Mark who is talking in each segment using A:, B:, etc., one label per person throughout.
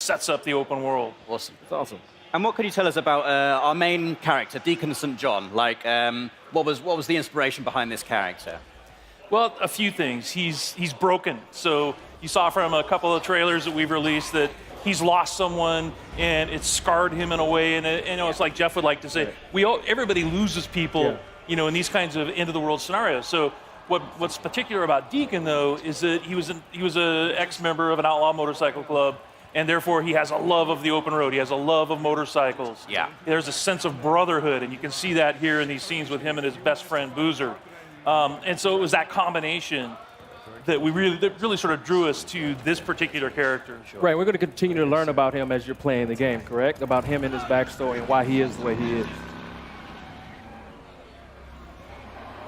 A: sets up the open world.
B: Awesome.
C: It's awesome.
B: And what can you tell us about our main character, Deacon St. John? Like, what was the inspiration behind this character?
A: Well, a few things. He's broken. So you saw from a couple of trailers that we've released that he's lost someone and it's scarred him in a way. And it's like Jeff would like to say, everybody loses people, in these kinds of end of the world scenarios. So what's particular about Deacon though is that he was an ex-member of an outlaw motorcycle club. And therefore, he has a love of the open road. He has a love of motorcycles.
B: Yeah.
A: There's a sense of brotherhood, and you can see that here in these scenes with him and his best friend, Boozer. And so it was that combination that really sort of drew us to this particular character.
C: Right, we're going to continue to learn about him as you're playing the game, correct? About him and his backstory and why he is the way he is.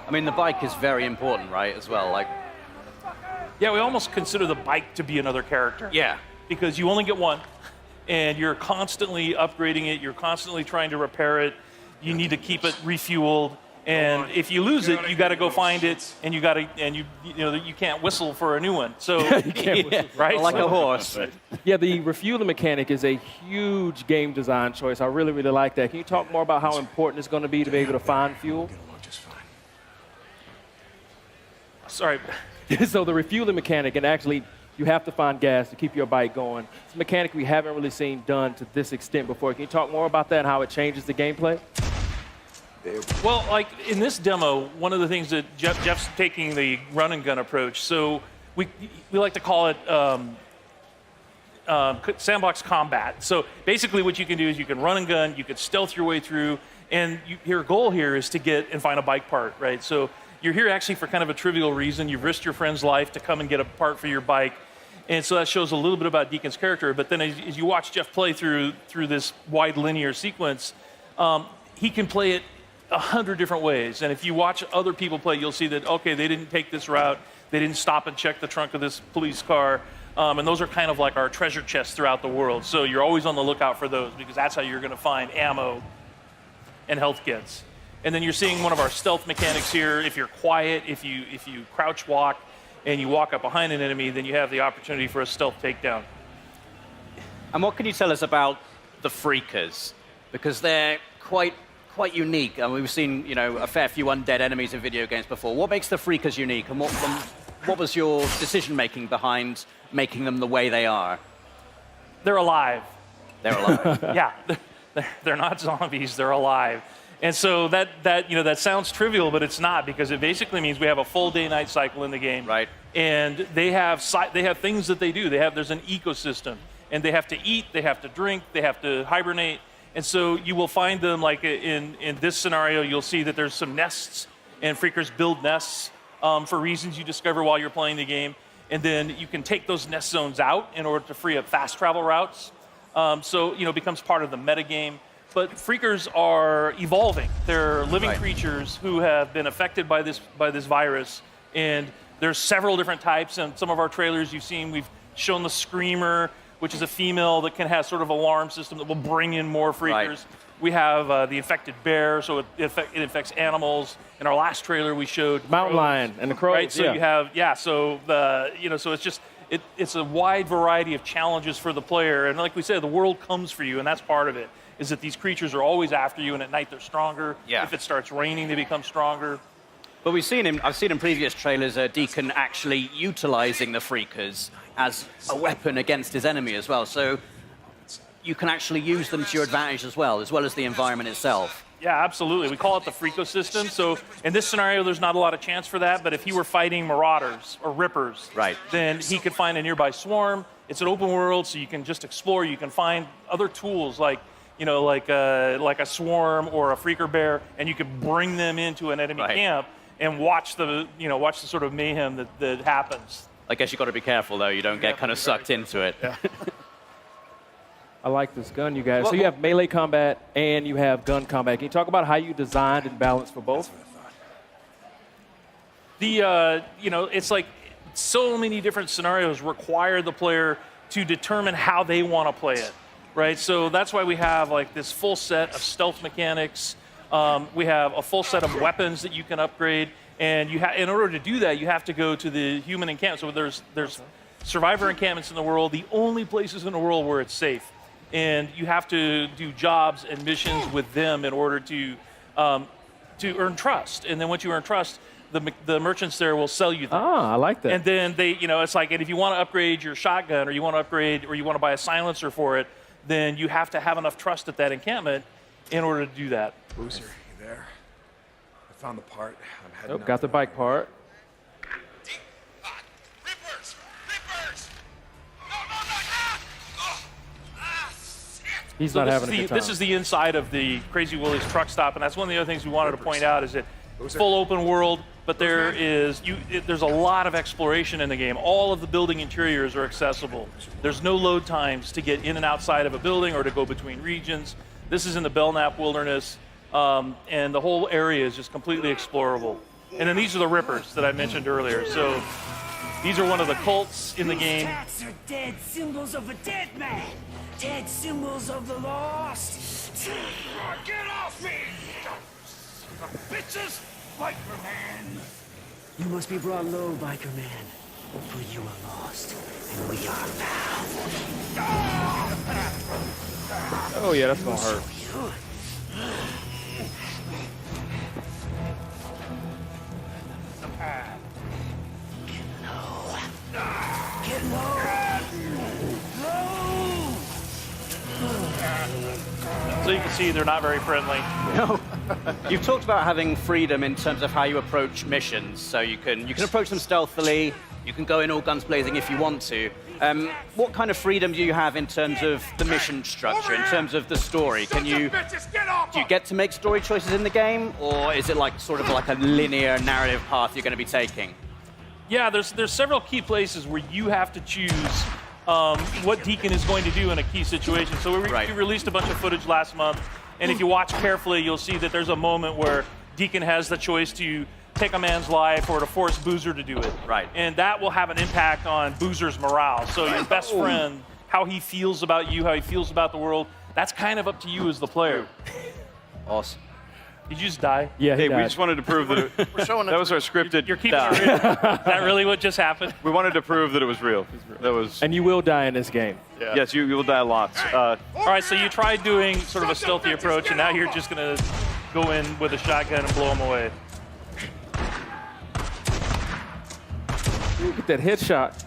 B: I mean, the bike is very important, right, as well? Like,
A: yeah, we almost consider the bike to be another character.
B: Yeah.
A: Because you only get one, and you're constantly upgrading it. You're constantly trying to repair it. You need to keep it refueled, and if you lose it, you got to go find it, and you can't whistle for a new one. So
C: You can't whistle.
A: right,
B: like a horse.
C: Yeah, the refueling mechanic is a huge game design choice. I really, really like that. Can you talk more about how important it's going to be to be able to find fuel?
A: Sorry.
C: So the refueling mechanic, and actually you have to find gas to keep your bike going. It's a mechanic we haven't really seen done to this extent before. Can you talk more about that and how it changes the gameplay?
A: Well, like in this demo, one of the things that Jeff's taking the run and gun approach. So we like to call it sandbox combat. So basically what you can do is you can run and gun, you can stealth your way through, and your goal here is to get and find a bike part, right? So you're here actually for kind of a trivial reason. You've risked your friend's life to come and get a part for your bike. And so that shows a little bit about Deacon's character. But then as you watch Jeff play through this wide linear sequence, he can play it 100 different ways. And if you watch other people play, you'll see that, okay, they didn't take this route. They didn't stop and check the trunk of this police car. And those are kind of like our treasure chests throughout the world. So you're always on the lookout for those because that's how you're going to find ammo and health kits. And then you're seeing one of our stealth mechanics here. If you're quiet, if you crouch walk and you walk up behind an enemy, then you have the opportunity for a stealth takedown.
B: And what can you tell us about the Freakers? Because they're quite unique. I mean, we've seen, a fair few undead enemies in video games before. What makes the Freakers unique, and what was your decision-making behind making them the way they are?
A: They're alive.
B: They're alive.
A: Yeah, they're not zombies. They're alive. And so that sounds trivial, but it's not, because it basically means we have a full day-night cycle in the game.
B: Right.
A: And they have things that they do. There's an ecosystem, and they have to eat, they have to drink, they have to hibernate. And so you will find them, like in this scenario, you'll see that there's some nests, and Freakers build nests for reasons you discover while you're playing the game. And then you can take those nest zones out in order to free up fast travel routes. So it becomes part of the metagame. But Freakers are evolving. They're living creatures who have been affected by this virus, and there's several different types. And some of our trailers you've seen, we've shown the Screamer, which is a female that can have sort of alarm system that will bring in more Freakers. Right. We have the infected bear, so it infects animals. In our last trailer, we showed
C: mountain lion and the crows.
A: Right, so you have so it's just it's a wide variety of challenges for the player, and like we said, the world comes for you, and that's part of it. Is that these creatures are always after you, and at night they're stronger.
B: Yeah.
A: If it starts raining, they become stronger.
B: But I've seen in previous trailers Deacon actually utilizing the Freakers as a weapon against his enemy as well. So you can actually use them to your advantage as well as the environment itself.
A: Yeah, absolutely. We call it the Freakosystem. So in this scenario, there's not a lot of chance for that, but if he were fighting Marauders or Rippers, then he could find a nearby swarm. It's an open world, so you can just explore. You can find other tools like a swarm or a freaker bear, and you could bring them into an enemy camp and watch the sort of mayhem that happens.
B: I guess you've got to be careful, though. You don't get kind of sucked into it.
A: Yeah.
C: I like this gun, you guys. So you have melee combat and you have gun combat. Can you talk about how you designed and balanced for both?
A: It's like so many different scenarios require the player to determine how they want to play it. Right, so that's why we have like this full set of stealth mechanics. We have a full set of weapons that you can upgrade, and in order to do that, you have to go to the human encampment. So there's survivor encampments in the world, the only places in the world where it's safe. And you have to do jobs and missions with them in order to earn trust. And then once you earn trust, the merchants there will sell you things.
C: Ah, I like that.
A: And then they, it's like, and if you want to upgrade your shotgun, or you want to upgrade, or you want to buy a silencer for it, then you have to have enough trust at that encampment in order to do that.
D: Boozer, you there? I found the part. I'm heading
C: Nope,
D: out
C: got the
D: there.
C: bike part.
E: Rippers! Rippers! No, no, no! Ah! Oh! Ah, shit!
C: He's
A: So
C: not
A: this
C: having
A: is
C: a
A: the,
C: good time.
A: this is the inside of the Crazy Willie's truck stop, and that's one of the other things we wanted to point out is that full open world, but there's a lot of exploration in the game. All of the building interiors are accessible. There's no load times to get in and outside of a building or to go between regions. This is in the Belknap Wilderness, and the whole area is just completely explorable. And then these are the Rippers that I mentioned earlier. So these are one of the cults in the game.
F: Tats are dead symbols of a dead man. Dead symbols of the lost.
E: Get off me! Bitches! Biker man!
F: You must be brought low, biker man. For you are lost, and we are found.
C: Oh yeah, that's gonna hurt.
F: Get low! Low!
A: So you can see they're not very friendly.
B: No. You've talked about having freedom in terms of how you approach missions. So you can approach them stealthily. You can go in all guns blazing if you want to. What kind of freedom do you have in terms of the mission structure, in terms of the story?
E: Sons of bitches, get off!
B: Do you get to make story choices in the game, or is it like sort of like a linear narrative path you're going to be taking?
A: Yeah, there's several key places where you have to choose what Deacon is going to do in a key situation. So we released a bunch of footage last month, and if you watch carefully, you'll see that there's a moment where Deacon has the choice to take a man's life or to force Boozer to do it.
B: Right.
A: And that will have an impact on Boozer's morale. So your best friend, how he feels about you, how he feels about the world, that's kind of up to you as the player.
B: Awesome.
A: Did you just die?
C: Yeah, he
G: Hey, we
C: died.
G: just wanted to prove that that was our scripted.
A: You're keeping it real. Is that really what just happened?
G: We wanted to prove that it was real. That was.
C: And you will die in this game.
G: Yes, you will die lots.
A: All right, so you tried doing sort of a stealthy approach, and now you're just going to go in with a shotgun and blow them away.
C: Ooh, get that headshot.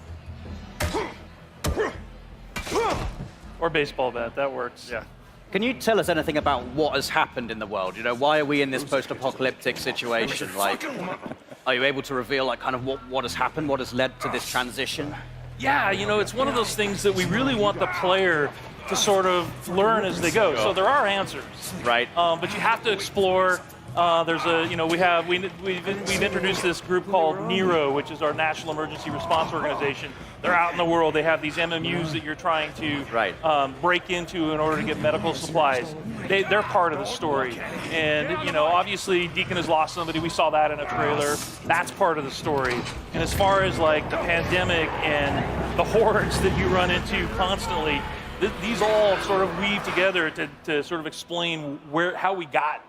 A: Or baseball bat, that works. Yeah.
B: Can you tell us anything about what has happened in the world? Why are we in this post-apocalyptic situation? Like, are you able to reveal like kind of what has happened, what has led to this transition?
A: Yeah, it's one of those things that we really want the player to sort of learn as they go. So there are answers,
B: Right.
A: but you have to explore. There's a, we've introduced this group called NERO, which is our National Emergency Response Organization. They're out in the world. They have these MMUs that you're trying to break into in order to get medical supplies. They're part of the story. And, obviously Deacon has lost somebody. We saw that in a trailer. That's part of the story. And as far as like the pandemic and the hordes that you run into constantly, these all sort of weave together to sort of explain how we got,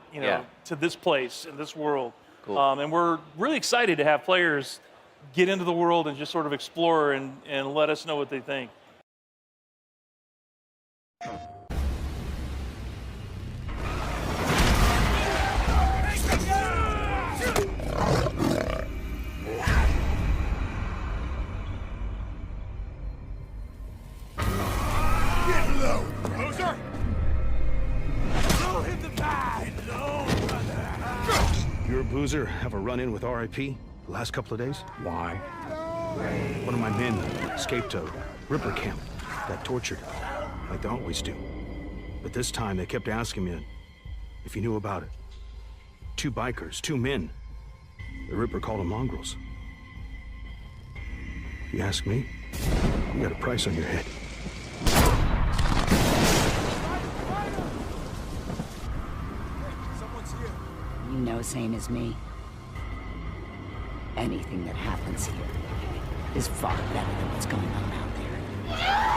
A: to this place in this world.
B: Cool.
A: And we're really excited to have players get into the world and just sort of explore and let us know what they think.
E: Get low, Boozer! Throw him the bag! Low, brother!
H: You or Boozer have a run-in with RIP the last couple of days? Why? One of my men escaped a Ripper camp, got tortured, like they always do. But this time they kept asking me if you knew about it. 2 bikers, 2 men. The Ripper called them mongrels. If you ask me, you got a price on your head.
I: You know, same as me. Anything that happens here is far better than what's going on out there.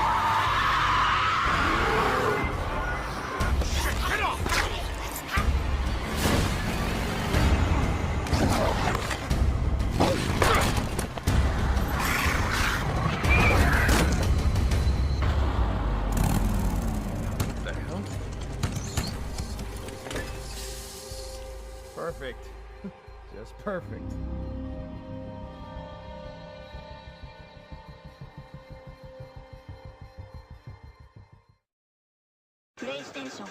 J: Perfect. Just perfect.
K: PlayStation